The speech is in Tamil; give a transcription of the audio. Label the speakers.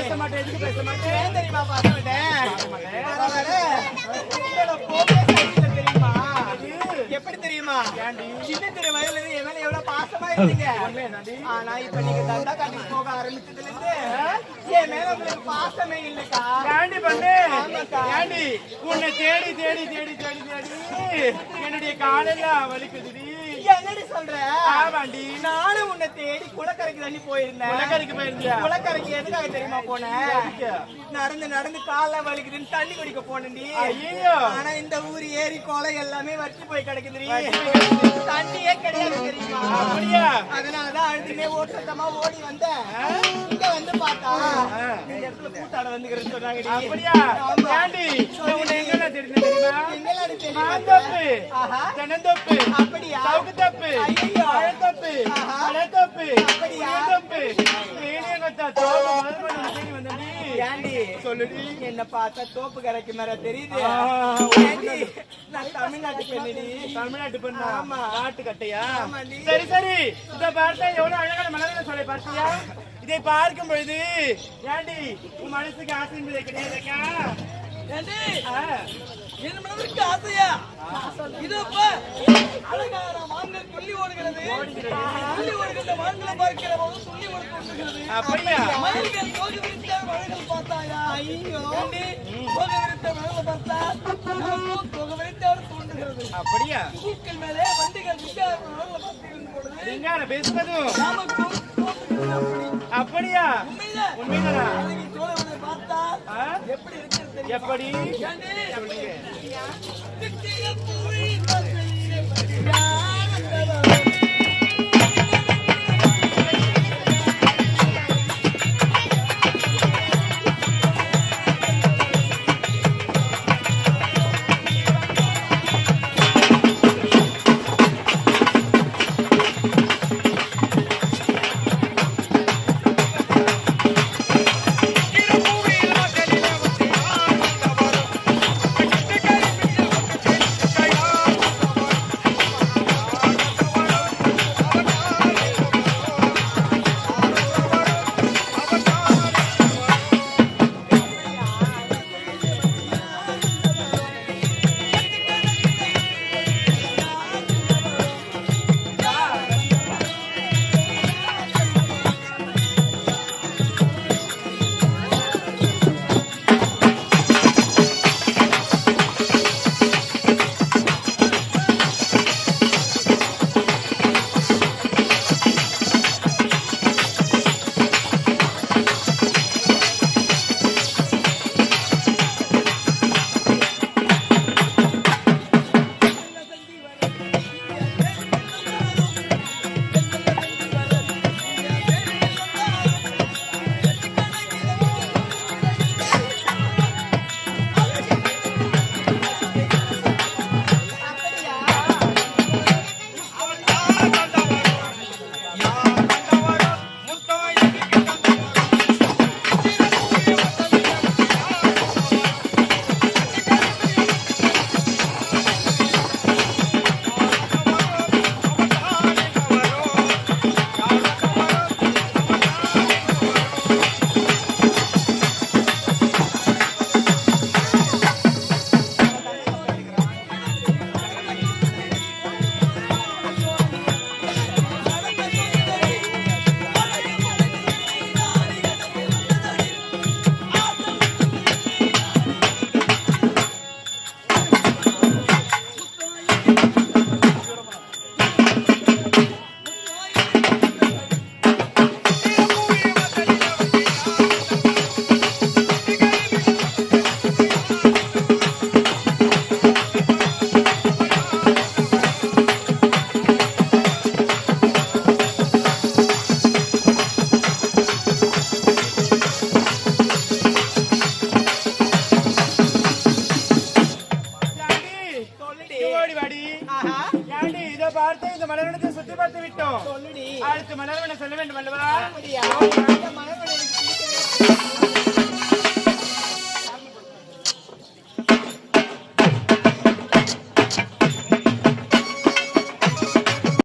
Speaker 1: பேச மாட்டேன். எதுக்கு பேச மாட்டேன்? ஏன் தெரியுமா பேச மாட்டேன்? தெரியுமா? எப்படி தெரியுமா? சின்ன திரு வயதுல இருந்து என் மேல எவ்வளவு பாசமா இருந்தீங்க. ஆனா இப்ப நீங்க தண்டா கட்டி போக ஆரம்பிச்சதுல இருந்து என் மேல உங்களுக்கு பாசமே இல்லக்கா.
Speaker 2: ஏண்டி பண்ணு? ஏண்டி உன்னை தேடி தேடி தேடி தேடி தேடி என்னுடைய காலெல்லாம் வலிக்குதுடி.
Speaker 1: என்னடி சொல்ற? ஆமாண்டி, நானும் உன்னை தேடி குளக்கரைக்கு தண்ணி போயிருந்தேன்.
Speaker 2: குளக்கரைக்கு போயிருந்தியா?
Speaker 1: குளக்கரைக்கு எதுக்காக தெரியுமா போனேன்? நடந்து நடந்து கால வலிக்குதுன்னு தண்ணி குடிக்க போனேன்டி.
Speaker 2: ஐயோ,
Speaker 1: ஆனா இந்த ஊர் ஏரி கோலை எல்லாமே வற்றி போய் கிடக்குதுடி. தண்ணியே கிடையாது தெரியுமா?
Speaker 2: அப்படியா?
Speaker 1: அதனாலதான் அழுதுமே ஓட்டத்தமா ஓடி வந்தேன். இங்க வந்து பார்த்தா இந்த இடத்துல கூட்டாட வந்துக்கிறேன்னு சொன்னாங்க.
Speaker 2: அப்படியா? ஏண்டி உன்னை எங்கெல்லாம் தெரிஞ்சு தெரியுமா?
Speaker 1: எங்கெல்லாம் தெரியுமா?
Speaker 2: மாந்தோப்பு, தென்னந்தோப்பு,
Speaker 1: அப்படியா?
Speaker 2: சவுக்குத்தோப்பு, வாழைத்தோப்பு, பழத்தோப்பு, புளியத்தோப்பு, வேலியங்கத்தா தோப்பு மதுமணி தேடி வந்தடி.
Speaker 1: ஏண்டி
Speaker 2: சொல்லுடி.
Speaker 1: என்ன பார்த்தா தோப்பு கரைக்கு மேல தெரியுது. நான் தமிழ்நாட்டு பெண்ணுடி.
Speaker 2: தமிழ்நாட்டு பெண்ணா?
Speaker 1: ஆமா.
Speaker 2: நாட்டு கட்டையா?
Speaker 1: ஆமாண்டி.
Speaker 2: சரி சரி, இத பார்த்தா எவ்வளவு அழகான மலர்களை சொல்ல பார்த்தியா? இதை பார்க்கும் பொழுது ஏண்டி உன் மனசுக்கு ஆசை என்பதை கிடையாதுக்கா?
Speaker 1: ஏண்டி என் மனதிற்கு ஆசையா? இதப்ப அழகான மான்கள் துள்ளி ஓடுகிறது. துள்ளி ஓடுகிற மான்களை பார்க்கிற போது துள்ளி ஓடுகிறது.
Speaker 2: அப்படியா?
Speaker 1: மயில்கள் போக விரித்த மழைகள் பார்த்தாயா? ஐயோ, போக விரித்த மழைகளை பார்த்தா நமக்கும் போக விரித்தோடு தோன்றுகிறது.
Speaker 2: அப்படியா?
Speaker 1: பூக்கள் மேலே வண்டிகள் மழைகளை பார்த்திருந்த பொழுது
Speaker 2: சிங்கார பேசுவதும்
Speaker 1: நமக்கும்
Speaker 2: அப்படியா? உண்மைதானா?
Speaker 1: பார்த்தா எப்படி இருக்கிறது?
Speaker 2: எப்படி?
Speaker 1: சொல்லுடி.
Speaker 2: அடுத்து மலர்வன சொல்ல வேண்டும் அல்லவா?
Speaker 1: மலர்வனை